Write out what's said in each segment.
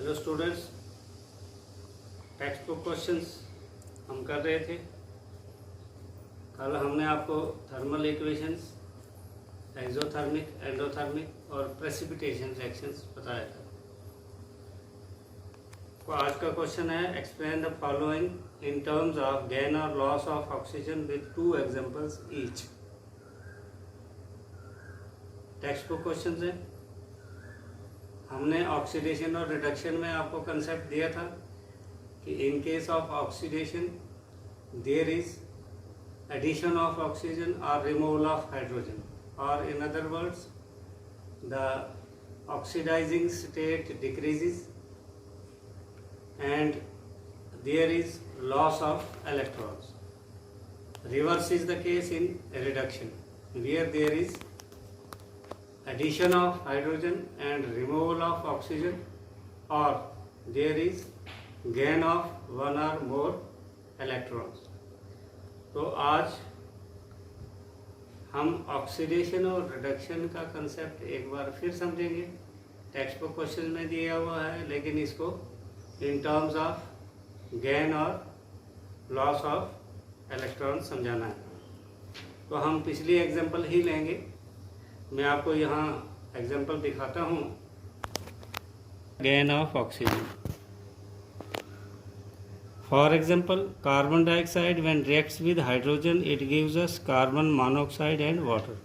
Hello students, textbook questions हम कर रहे थे। कल हमने आपको थर्मल इक्वेशंस, एक्सोथर्मिक, एंडोथर्मिक और प्रेसिपिटेशन रिएक्शंस बताया था। तो आज का क्वेश्चन है, explain the following in terms of gain और loss of oxygen with 2 examples each. Textbook question है। हमने ऑक्सीडेशन और रिडक्शन में आपको कंसेप्ट दिया था कि in case of oxidation there is addition of oxygen और रिमूवल ऑफ हाइड्रोजन, और in other words the oxidising state decreases and there is loss of electrons. Reverse is the case in reduction, where there is addition of hydrogen and removal of oxygen, or there is gain of one or more electrons. तो आज हम oxidation और reduction का concept एक बार फिर समझेंगे। Text book question में दिया हुआ है, लेकिन इसको इन टर्म्स ऑफ गेन और लॉस ऑफ इलेक्ट्रॉन समझाना है। तो हम पिछली एग्जांपल ही लेंगे। मैं आपको यहाँ एग्जांपल दिखाता हूँ। Gain of oxygen, for example carbon dioxide when reacts with hydrogen it gives us carbon monoxide and water.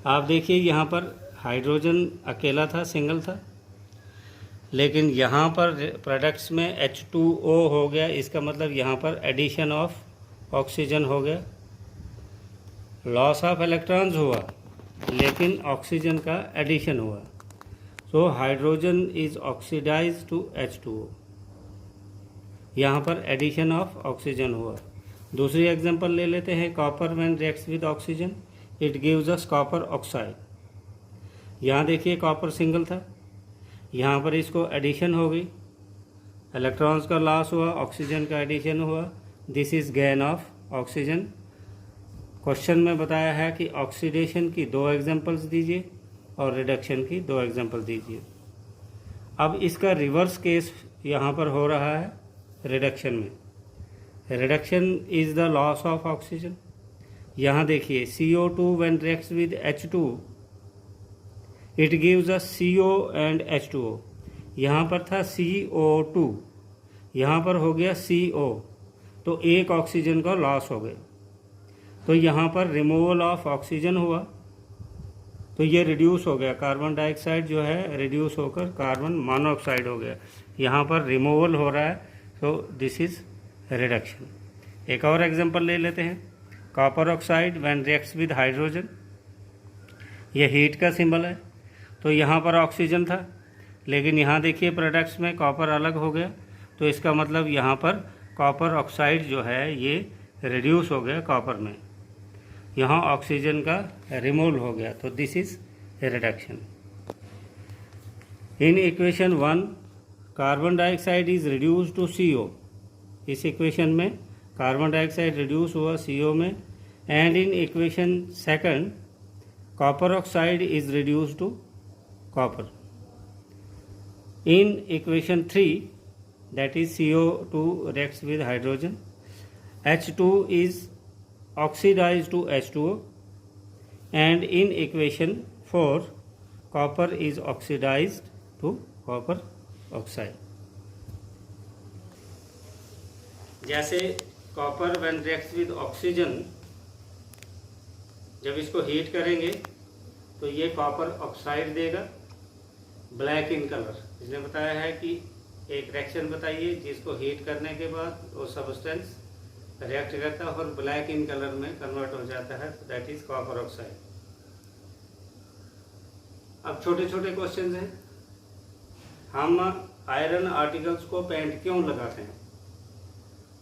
आप देखिए यहाँ पर हाइड्रोजन अकेला था, सिंगल था, लेकिन यहाँ पर प्रोडक्ट्स में H2O हो गया। इसका मतलब यहाँ पर एडिशन ऑफ ऑक्सीजन हो गया। लॉस ऑफ इलेक्ट्रॉन्स हुआ, लेकिन ऑक्सीजन का एडिशन हुआ। So hydrogen is oxidised to H2O। यहाँ पर एडिशन ऑफ ऑक्सीजन हुआ। दूसरी एग्जांपल ले लेते हैं, copper when reacts with oxygen it gives us copper oxide. यहाँ देखिए कॉपर सिंगल था, यहाँ पर इसको एडिशन हो गई, इलेक्ट्रॉन्स का लॉस हुआ, ऑक्सीजन का एडिशन हुआ। This is gain of oxygen. Question में बताया है कि ऑक्सीडेशन की 2 एग्जांपल्स दीजिए और रिडक्शन की 2 एग्जांपल दीजिए। अब इसका रिवर्स केस यहाँ पर हो रहा है रिडक्शन में। Reduction is the loss of oxygen. यहाँ देखिए CO2 when reacts with H2 it gives us CO and H2O। यहाँ पर था CO2, यहाँ पर हो गया CO, तो एक ऑक्सीजन का लॉस हो गया। तो यहाँ पर रिमूवल ऑफ ऑक्सीजन हुआ, तो ये रिड्यूस हो गया। कार्बन डाइऑक्साइड जो है रिड्यूस होकर कार्बन मोनोऑक्साइड हो गया। यहाँ पर रिमूवल हो रहा है, तो दिस इज रिडक्शन। एक और एग्जांपल ले लेते हैं, copper oxide when reacts with hydrogen. ये हीट का सिंबल है। तो यहाँ पर ऑक्सीजन था, लेकिन यहाँ देखिए प्रोडक्ट्स में कॉपर अलग हो गया, तो इसका मतलब यहाँ पर कॉपर ऑक्साइड जो है ये रिड्यूस हो गया कॉपर में। यहाँ ऑक्सीजन का रिमूवल हो गया, तो this is reduction. In equation 1 carbon dioxide is reduce to CO। इस इक्वेशन में कार्बन डाइऑक्साइड रिड्यूस हुआ CO में। And in equation 2 copper oxide is reduce to copper. In equation 3, that is CO2 reacts with hydrogen, H2 is oxidized to H2O, and in equation 4 copper is oxidized to copper oxide. जैसे copper when reacts with oxygen, जब इसको heat करेंगे तो ये copper oxide देगा, black in colour. इसने बताया है कि एक रिएक्शन बताइए जिसको हीट करने के बाद वो सब्सटेंस रिएक्ट करता है और ब्लैक इन कलर में कन्वर्ट हो जाता है, दैट इज कॉपर ऑक्साइड। अब छोटे छोटे क्वेश्चन हैं। हम आयरन आर्टिकल्स को पेंट क्यों लगाते हैं?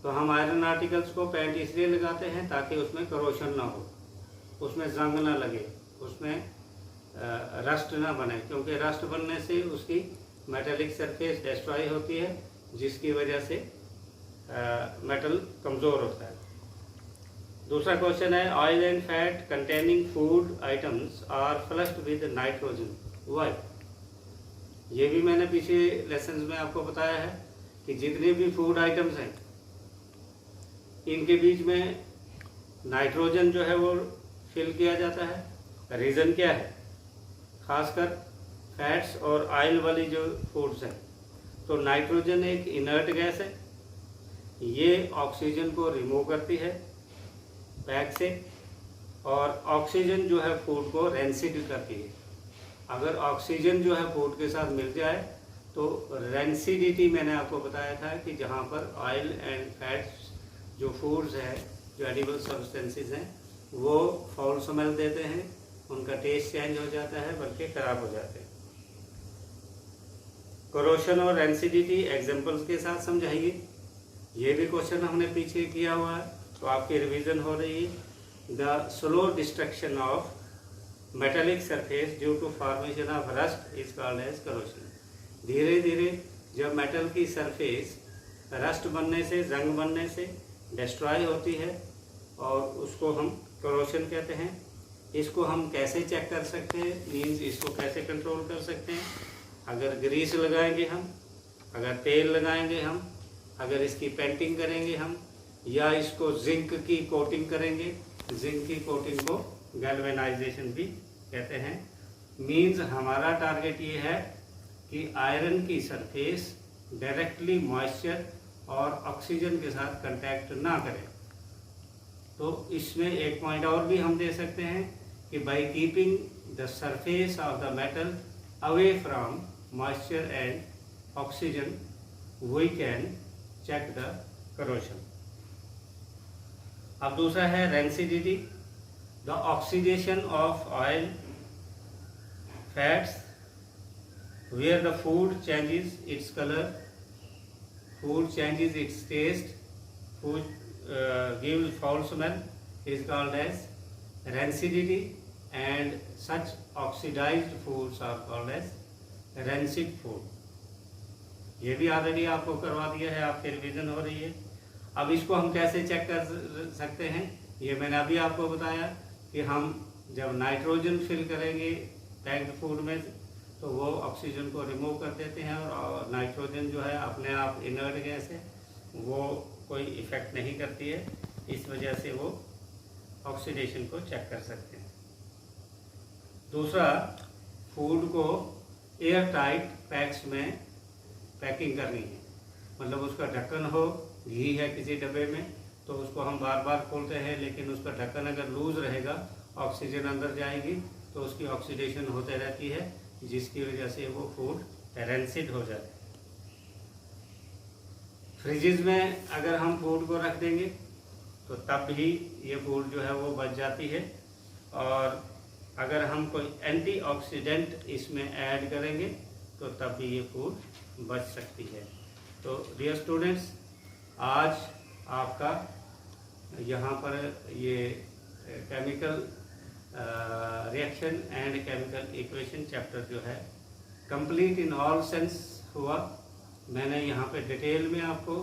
तो हम आयरन आर्टिकल्स को पेंट इसलिए लगाते हैं ताकि उसमें करोशन ना हो, उसमें जंग ना लगे, उसमें रस्ट ना बने, क्योंकि रस्ट बनने से उसकी मेटेलिक सरफेस डिस्ट्रॉय होती है, जिसकी वजह से मेटल कमज़ोर होता है। दूसरा क्वेश्चन है, oil and fat containing food items are flushed with nitrogen, why? ये भी मैंने पिछले लेसन में आपको बताया है कि जितने भी फूड आइटम्स हैं इनके बीच में नाइट्रोजन जो है वो फिल किया जाता है। रीज़न क्या है? खासकर फैट्स और ऑयल वाली जो फूड्स हैं, तो नाइट्रोजन एक इनर्ट गैस है, ये ऑक्सीजन को रिमूव करती है पैक से, और ऑक्सीजन जो है फूड को रेंसिड करती है। अगर ऑक्सीजन जो है फूड के साथ मिल जाए तो रेंसिडिटी मैंने आपको बताया था कि जहाँ पर ऑयल एंड फैट्स जो फूड्स है, जो एडिबल सब्सटेंसेस हैं, वो फाउल स्मेल देते हैं, उनका टेस्ट चेंज हो जाता है, बल्कि खराब हो जाते हैं। कोरोशन और रेंसिडिटी एग्जांपल्स के साथ समझाइए। ये भी क्वेश्चन हमने पीछे किया हुआ है, तो आपकी रिवीजन हो रही है। The slow destruction of metallic surface due to formation of rust is called as corrosion. धीरे धीरे जब मेटल की सरफेस रस्ट बनने से, जंग बनने से डिस्ट्रॉय होती है, और उसको हम कोरोशन कहते हैं। इसको हम कैसे चेक कर सकते हैं, मीन्स इसको कैसे कंट्रोल कर सकते हैं? अगर ग्रीस लगाएंगे हम, अगर तेल लगाएंगे हम, अगर इसकी पेंटिंग करेंगे हम, या इसको जिंक की कोटिंग करेंगे। जिंक की कोटिंग को गैल्वेनाइजेशन भी कहते हैं। मीन्स हमारा टारगेट ये है कि आयरन की सरफेस डायरेक्टली मॉइस्चर और ऑक्सीजन के साथ कांटेक्ट ना करें। तो इसमें एक पॉइंट और भी हम दे सकते हैं कि by keeping the surface of the metal away from moisture and oxygen we can check the corrosion. अब दूसरा है rancidity. The oxidation of oil fats where the food changes its colour, food changes its taste, food gives foul smell, is called as rancidity, and such oxidized foods are called as rancid food. ये भी already आपको करवा दिया है, आपकी revision हो रही है। अब इसको हम कैसे चेक कर सकते हैं, ये मैंने अभी आपको बताया कि हम जब नाइट्रोजन फिल करेंगे पैक्ड फूड में तो वो ऑक्सीजन को रिमूव कर देते हैं, और नाइट्रोजन जो है अपने आप इनर्ट गैस है, वो कोई इफ़ेक्ट नहीं करती है। इस वजह से वो ऑक्सीडेशन को चेक कर सकते हैं। दूसरा, फूड को एयर टाइट पैक्स में पैकिंग करनी है। मतलब उसका ढक्कन हो, घी है किसी डब्बे में, तो उसको हम बार बार खोलते हैं, लेकिन उसका ढक्कन अगर लूज रहेगा, ऑक्सीजन अंदर जाएगी तो उसकी ऑक्सीडेशन होते रहती है, जिसकी वजह से वो फूड रेंसिड हो जाता है। फ्रिजेज में अगर हम फूड को रख देंगे तो तब भी ये फूड जो है वो बच जाती है, और अगर हम कोई एंटीऑक्सीडेंट इसमें ऐड करेंगे तो तब भी ये फूड बच सकती है। तो डियर स्टूडेंट्स, आज आपका यहाँ पर ये chemical reaction and chemical equation chapter जो है कंप्लीट इन ऑल सेंस हुआ। मैंने यहाँ पे डिटेल में आपको